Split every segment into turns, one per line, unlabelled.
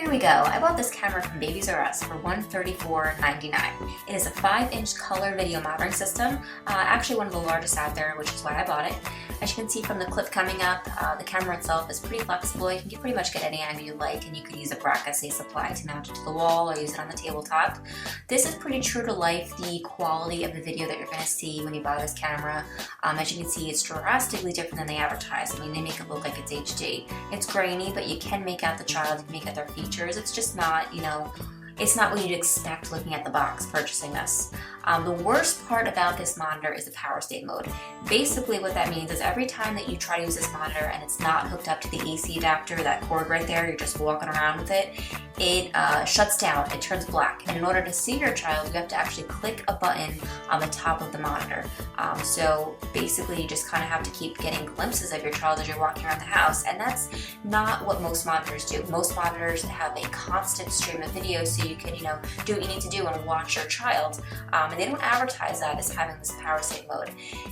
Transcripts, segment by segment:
Here we go. I bought this camera from Babies R Us for $134.99. It is a 5-inch color video monitoring system, actually one of the largest out there, which is why I bought it. As you can see from the clip coming up, the camera itself is pretty flexible. You can pretty much get any angle you like, and you could use a bracket, say supply, to mount it to the wall or use it on the tabletop. This is pretty true to life, the quality of the video that you're going to see when you buy this camera. As you can see, it's drastically different than they advertise. I mean, they make it look like it's HD. It's grainy, but you can make out the child, you can make out their features. It's just not, it's not what you'd expect looking at the box purchasing this. The worst part about this monitor is the power save mode. Basically what that means is every time that you try to use this monitor and it's not hooked up to the AC adapter, that cord right there, you're just walking around with it, it shuts down, it turns black. And in order to see your child, you have to actually click a button on the top of the monitor. So basically you just kind of have to keep getting glimpses of your child as you're walking around the house, and that's not what most monitors do. Most monitors have a constant stream of video so you can do what you need to do and watch your child. And they don't advertise that as having this power save mode.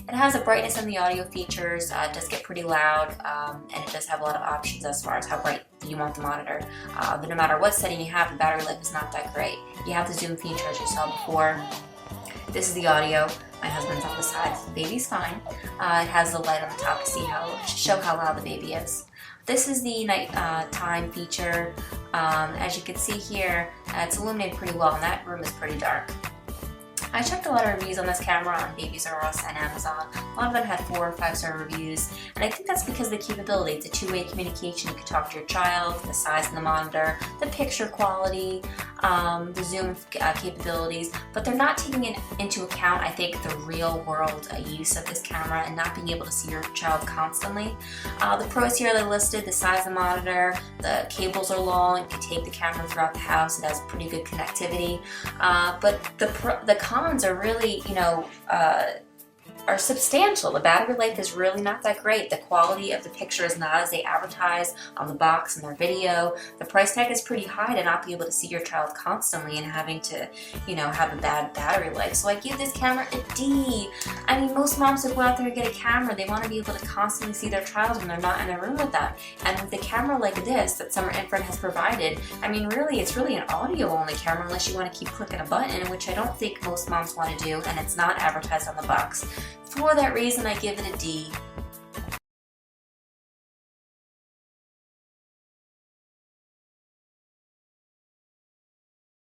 It has the brightness and the audio features. It does get pretty loud, and it does have a lot of options as far as how bright you want the monitor. But no matter what setting you have, the battery life is not that great. You have the zoom feature as you saw before. This is the audio. My husband's on the side. The baby's fine. It has the light on the top to show how loud the baby is. This is the night time feature. As you can see here, it's illuminated pretty well, and that room is pretty dark. I checked a lot of reviews on this camera on Babies R Us and Amazon. A lot of them had 4- or 5-star reviews, and I think that's because of the capability. It's a two-way communication. You can talk to your child, the size of the monitor, the picture quality, the zoom capabilities, but they're not taking into account, I think, the real-world use of this camera and not being able to see your child constantly. The pros here are listed: the size of the monitor, the cables are long, you can take the camera throughout the house, it has pretty good connectivity, but the cons are really, are substantial. The battery life is really not that great. The quality of the picture is not as they advertise on the box and their video. The price tag is pretty high to not be able to see your child constantly and having to, have a bad battery life. So I give this camera a D. I mean, most moms who go out there and get a camera, they want to be able to constantly see their child when they're not in the room with them. And with a camera like this that Summer Infrared has provided, I mean, really, it's really an audio-only camera unless you want to keep clicking a button, which I don't think most moms want to do, and it's not advertised on the box. For that reason, I give it a D.